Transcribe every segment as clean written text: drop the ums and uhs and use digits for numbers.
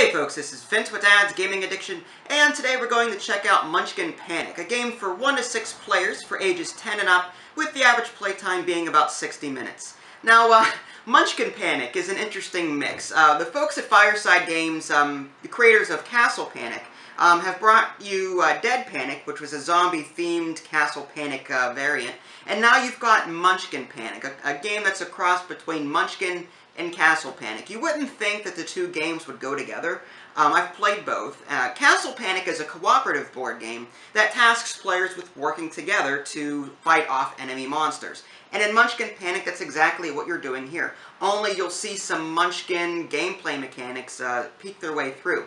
Hey folks, this is Vince with Dad's Gaming Addiction, and today we're going to check out Munchkin Panic, a game for 1 to 6 players for ages 10 and up, with the average playtime being about 60 minutes. Now, Munchkin Panic is an interesting mix. The folks at Fireside Games, the creators of Castle Panic, have brought you Dead Panic, which was a zombie-themed Castle Panic variant, and now you've got Munchkin Panic, a game that's a cross between Munchkin and Castle Panic. You wouldn't think that the two games would go together. I've played both. Castle Panic is a cooperative board game that tasks players with working together to fight off enemy monsters. And in Munchkin Panic, that's exactly what you're doing here. Only you'll see some Munchkin gameplay mechanics peek their way through.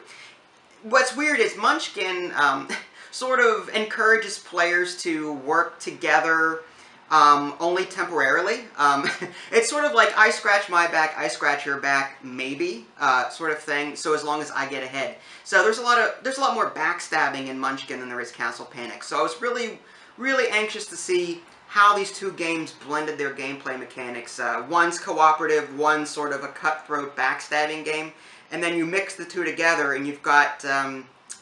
What's weird is Munchkin sort of encourages players to work together only temporarily. It's sort of like I scratch my back, I scratch your back, maybe sort of thing. So as long as I get ahead. So there's a lot more backstabbing in Munchkin than there is Castle Panic. So I was really anxious to see how these two games blended their gameplay mechanics. One's cooperative, one's sort of a cutthroat backstabbing game, and then you mix the two together, and you've got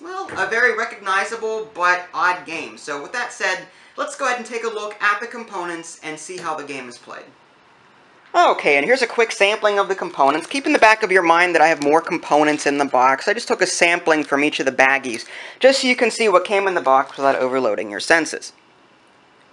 well, a very recognizable but odd game. So with that said, let's go ahead and take a look at the components and see how the game is played. Okay, and here's a quick sampling of the components. Keep in the back of your mind that I have more components in the box. I just took a sampling from each of the baggies, just so you can see what came in the box without overloading your senses.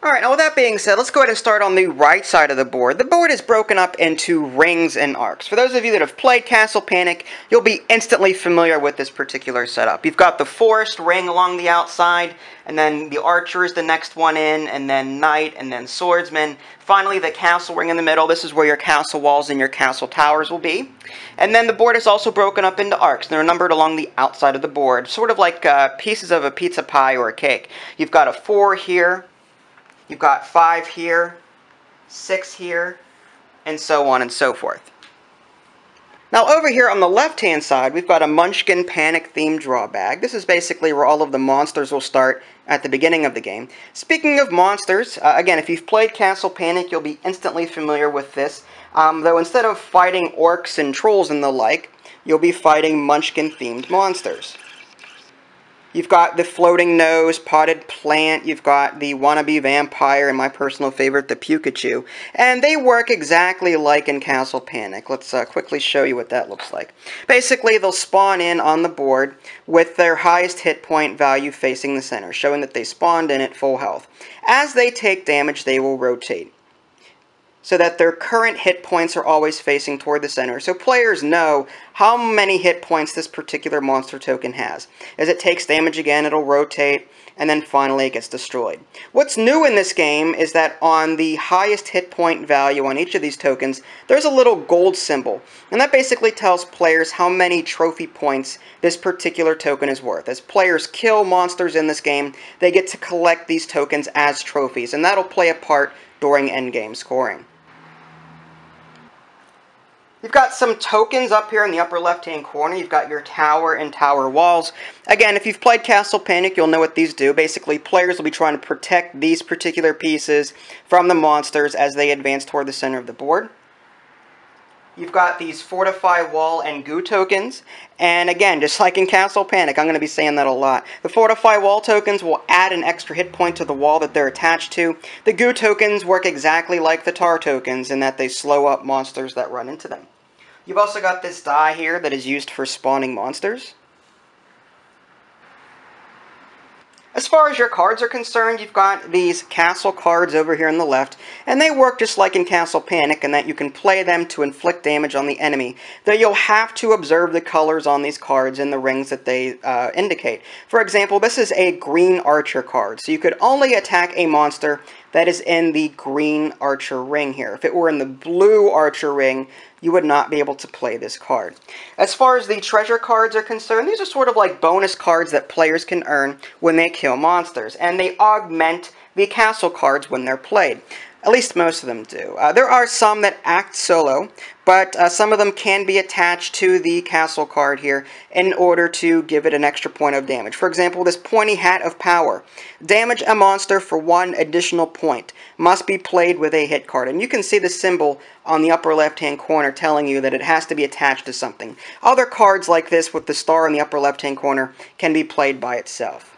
Alright, now with that being said, let's go ahead and start on the right side of the board. The board is broken up into rings and arcs. For those of you that have played Castle Panic, you'll be instantly familiar with this particular setup. You've got the forest ring along the outside, and then the archer is the next one in, and then knight, and then swordsman. Finally, the castle ring in the middle. This is where your castle walls and your castle towers will be. And then the board is also broken up into arcs. They're numbered along the outside of the board, sort of like pieces of a pizza pie or a cake. You've got a 4 here. You've got 5 here, 6 here, and so on and so forth. Now over here on the left-hand side, we've got a Munchkin Panic themed draw bag. This is basically where all of the monsters will start at the beginning of the game. Speaking of monsters, again, if you've played Castle Panic, you'll be instantly familiar with this. Though instead of fighting orcs and trolls and the like, you'll be fighting Munchkin-themed monsters. You've got the floating nose, potted plant, you've got the wannabe vampire, and my personal favorite, the Pikachu. And they work exactly like in Castle Panic. Let's quickly show you what that looks like. Basically, they'll spawn in on the board with their highest hit point value facing the center, showing that they spawned in at full health. As they take damage, they will rotate, so that their current hit points are always facing toward the center, so players know how many hit points this particular monster token has. As it takes damage again, it'll rotate, and then finally it gets destroyed. What's new in this game is that on the highest hit point value on each of these tokens, there's a little gold symbol, and that basically tells players how many trophy points this particular token is worth. As players kill monsters in this game, they get to collect these tokens as trophies, and that'll play a part during endgame scoring. You've got some tokens up here in the upper left-hand corner. You've got your tower and tower walls. Again, if you've played Castle Panic, you'll know what these do. Basically, players will be trying to protect these particular pieces from the monsters as they advance toward the center of the board. You've got these fortify wall and goo tokens, and again, just like in Castle Panic, I'm going to be saying that a lot. The fortify wall tokens will add an extra hit point to the wall that they're attached to. The goo tokens work exactly like the tar tokens in that they slow up monsters that run into them. You've also got this die here that is used for spawning monsters. As far as your cards are concerned, you've got these castle cards over here on the left, and they work just like in Castle Panic in that you can play them to inflict damage on the enemy, though you'll have to observe the colors on these cards in the rings that they indicate. For example, this is a green archer card, so you could only attack a monster that is in the green archer ring here. If it were in the blue archer ring, you would not be able to play this card. As far as the treasure cards are concerned, these are sort of like bonus cards that players can earn when they kill monsters, and they augment the castle cards when they're played. At least most of them do. There are some that act solo, but some of them can be attached to the castle card here in order to give it an extra point of damage. For example, this Pointy Hat of Power. Damage a monster for 1 additional point. Must be played with a hit card. And you can see the symbol on the upper left-hand corner telling you that it has to be attached to something. Other cards like this with the star in the upper left-hand corner can be played by itself.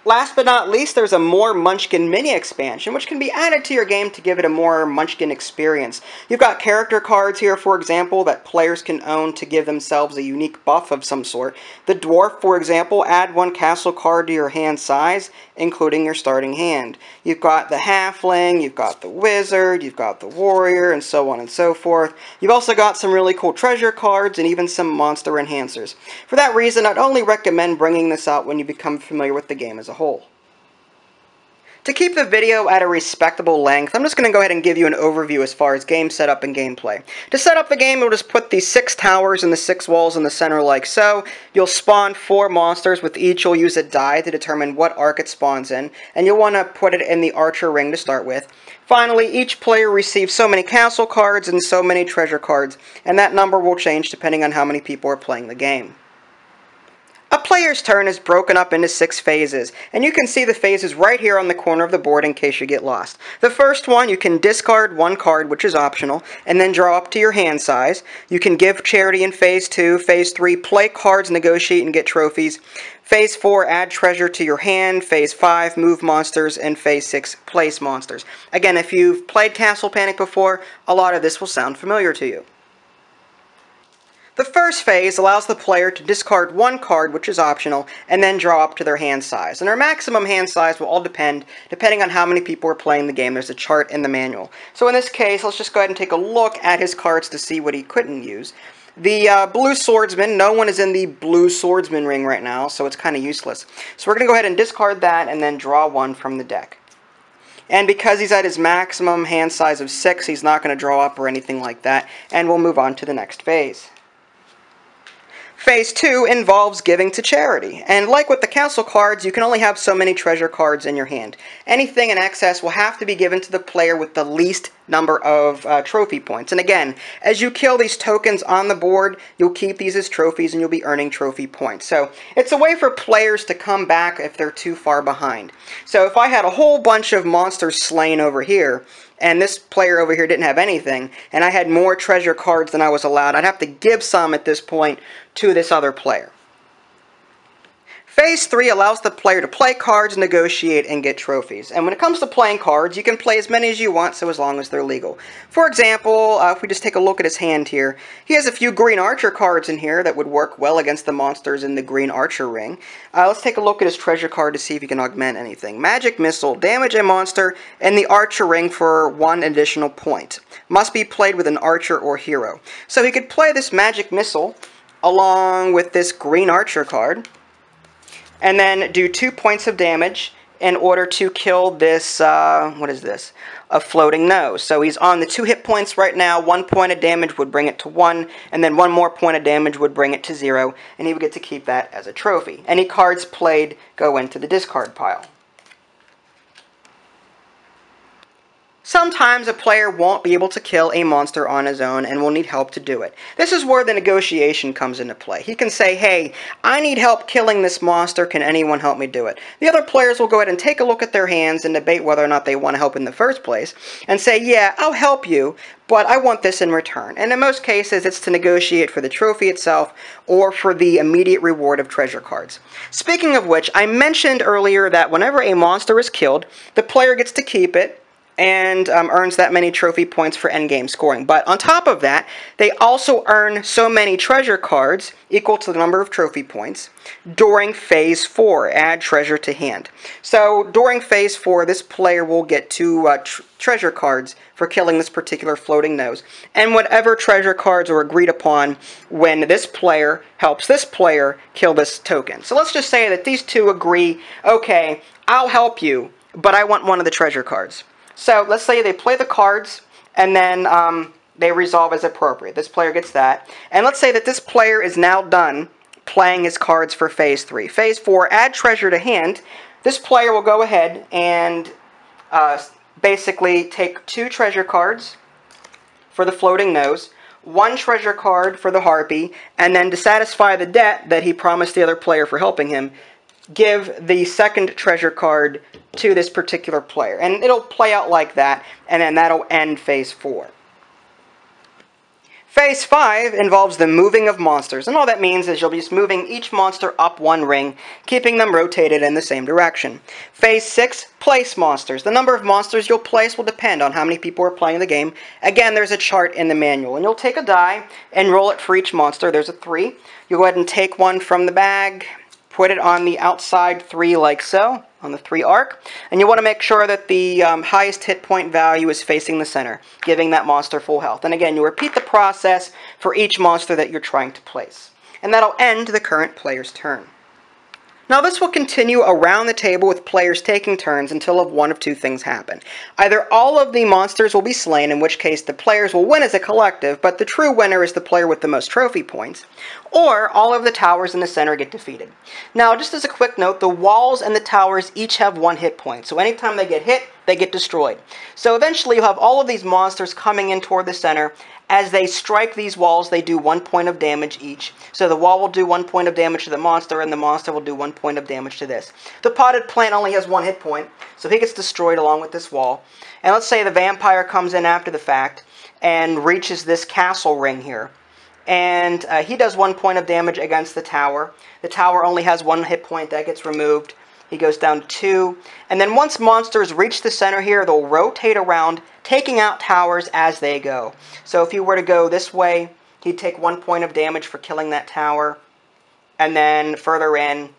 Last but not least, there's a More Munchkin mini expansion, which can be added to your game to give it a more Munchkin experience. You've got character cards here, for example, that players can own to give themselves a unique buff of some sort. The Dwarf, for example, add 1 castle card to your hand size, including your starting hand. You've got the Halfling, you've got the Wizard, you've got the Warrior, and so on and so forth. You've also got some really cool treasure cards and even some monster enhancers. For that reason, I'd only recommend bringing this out when you become familiar with the game as a whole. To keep the video at a respectable length, I'm just going to go ahead and give you an overview as far as game setup and gameplay. To set up the game, you'll just put the 6 towers and the 6 walls in the center like so. You'll spawn 4 monsters. With each, you'll use a die to determine what arc it spawns in, and you'll want to put it in the archer ring to start with. Finally, each player receives so many castle cards and so many treasure cards, and that number will change depending on how many people are playing the game. A player's turn is broken up into 6 phases, and you can see the phases right here on the corner of the board in case you get lost. The first one, you can discard 1 card, which is optional, and then draw up to your hand size. You can give charity in Phase 2. Phase 3, play cards, negotiate, and get trophies. Phase 4, add treasure to your hand. Phase 5, move monsters. And Phase 6, place monsters. Again, if you've played Castle Panic before, a lot of this will sound familiar to you. The first phase allows the player to discard 1 card, which is optional, and then draw up to their hand size. And their maximum hand size will all depending on how many people are playing the game. There's a chart in the manual. So in this case, let's just go ahead and take a look at his cards to see what he couldn't use. The blue swordsman, no one is in the blue swordsman ring right now, so it's kind of useless. So we're going to go ahead and discard that and then draw 1 from the deck. And because he's at his maximum hand size of 6, he's not going to draw up or anything like that, and we'll move on to the next phase. Phase 2 involves giving to charity, and like with the castle cards, you can only have so many treasure cards in your hand. Anything in excess will have to be given to the player with the least number of trophy points. And again, as you kill these tokens on the board, you'll keep these as trophies and you'll be earning trophy points. So it's a way for players to come back if they're too far behind. So if I had a whole bunch of monsters slain over here, and this player over here didn't have anything, and I had more treasure cards than I was allowed, I'd have to give some at this point to this other player. Phase 3 allows the player to play cards, negotiate, and get trophies. And when it comes to playing cards, you can play as many as you want, so as long as they're legal. For example, if we just take a look at his hand here, he has a few green archer cards in here that would work well against the monsters in the green archer ring. Let's take a look at his treasure card to see if he can augment anything. Magic Missile, damage a monster in the archer ring for 1 additional point. Must be played with an archer or hero. So he could play this Magic Missile along with this green archer card, and then do 2 points of damage in order to kill this, what is this? A floating nose. So he's on the 2 hit points right now. 1 point of damage would bring it to 1, and then 1 more point of damage would bring it to 0, and he would get to keep that as a trophy. Any cards played go into the discard pile. Sometimes a player won't be able to kill a monster on his own and will need help to do it. This is where the negotiation comes into play. He can say, hey, I need help killing this monster, can anyone help me do it? The other players will go ahead and take a look at their hands and debate whether or not they want to help in the first place, and say, yeah, I'll help you, but I want this in return. And in most cases, it's to negotiate for the trophy itself or for the immediate reward of treasure cards. Speaking of which, I mentioned earlier that whenever a monster is killed, the player gets to keep it and earns that many trophy points for endgame scoring. But on top of that, they also earn so many treasure cards, equal to the number of trophy points, during Phase 4, add treasure to hand. So during Phase 4, this player will get 2 treasure cards for killing this particular floating nose, and whatever treasure cards are agreed upon when this player helps this player kill this token. So let's just say that these 2 agree, okay, I'll help you, but I want one of the treasure cards. So let's say they play the cards, and then they resolve as appropriate. This player gets that. And let's say that this player is now done playing his cards for Phase 3. Phase 4, add treasure to hand. This player will go ahead and basically take 2 treasure cards for the floating nose, 1 treasure card for the harpy, and then to satisfy the debt that he promised the other player for helping him, give the 2nd treasure card to this particular player. And it'll play out like that, and then that'll end Phase 4. Phase 5 involves the moving of monsters, and all that means is you'll be just moving each monster up 1 ring, keeping them rotated in the same direction. Phase 6, place monsters. The number of monsters you'll place will depend on how many people are playing the game. Again, there's a chart in the manual, and you'll take a die and roll it for each monster. There's a 3. You'll go ahead and take one from the bag, put it on the outside 3 like so, on the 3 arc, and you want to make sure that the highest hit point value is facing the center, giving that monster full health. And again, you repeat the process for each monster that you're trying to place. And that'll end the current player's turn. Now this will continue around the table with players taking turns until one of 2 things happen. Either all of the monsters will be slain, in which case the players will win as a collective, but the true winner is the player with the most trophy points, or all of the towers in the center get defeated. Now just as a quick note, the walls and the towers each have 1 hit point, so anytime they get hit, they get destroyed. So eventually you'll have all of these monsters coming in toward the center. As they strike these walls, they do 1 point of damage each. So the wall will do 1 point of damage to the monster, and the monster will do 1 point of damage to this. The potted plant only has 1 hit point, so he gets destroyed along with this wall. And let's say the vampire comes in after the fact and reaches this castle ring here. And he does 1 point of damage against the tower. The tower only has 1 hit point, that gets removed. He goes down to 2. And then once monsters reach the center here, they'll rotate around, taking out towers as they go. So if you were to go this way, he'd take 1 point of damage for killing that tower. And then further in,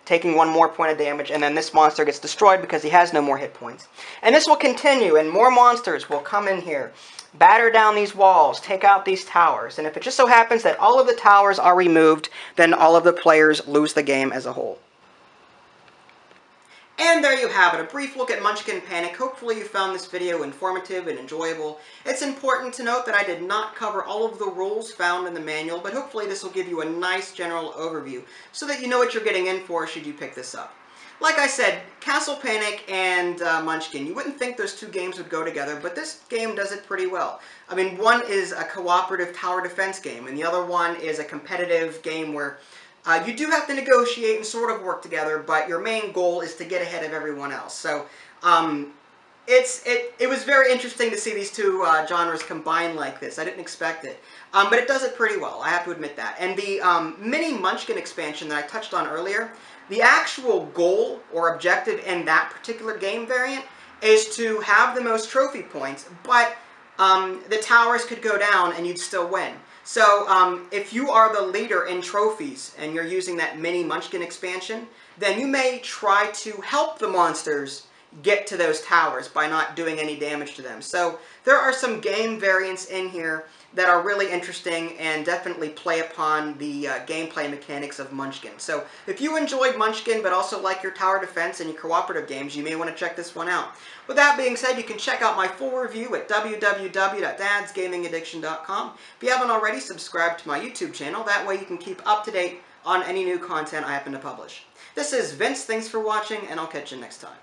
taking 1 more point of damage, and then this monster gets destroyed because he has no more hit points. And this will continue, and more monsters will come in here, batter down these walls, take out these towers. And if it just so happens that all of the towers are removed, then all of the players lose the game as a whole. And there you have it, a brief look at Munchkin Panic. Hopefully you found this video informative and enjoyable. It's important to note that I did not cover all of the rules found in the manual, but hopefully this will give you a nice general overview so that you know what you're getting in for should you pick this up. Like I said, Castle Panic and Munchkin, you wouldn't think those 2 games would go together, but this game does it pretty well. I mean, one is a cooperative tower defense game, and the other one is a competitive game where you do have to negotiate and sort of work together, but your main goal is to get ahead of everyone else. So it was very interesting to see these 2 genres combined like this. I didn't expect it. But it does it pretty well, I have to admit that. And the mini Munchkin expansion that I touched on earlier, the actual goal or objective in that particular game variant is to have the most trophy points, but the towers could go down and you'd still win. So if you are the leader in trophies and you're using that mini Munchkin expansion, then you may try to help the monsters get to those towers by not doing any damage to them. So there are some game variants in here that are really interesting and definitely play upon the gameplay mechanics of Munchkin. So if you enjoyed Munchkin but also like your tower defense and your cooperative games, you may want to check this one out. With that being said, you can check out my full review at www.dadsgamingaddiction.com. If you haven't already, subscribe to my YouTube channel. That way you can keep up to date on any new content I happen to publish. This is Vince, thanks for watching, and I'll catch you next time.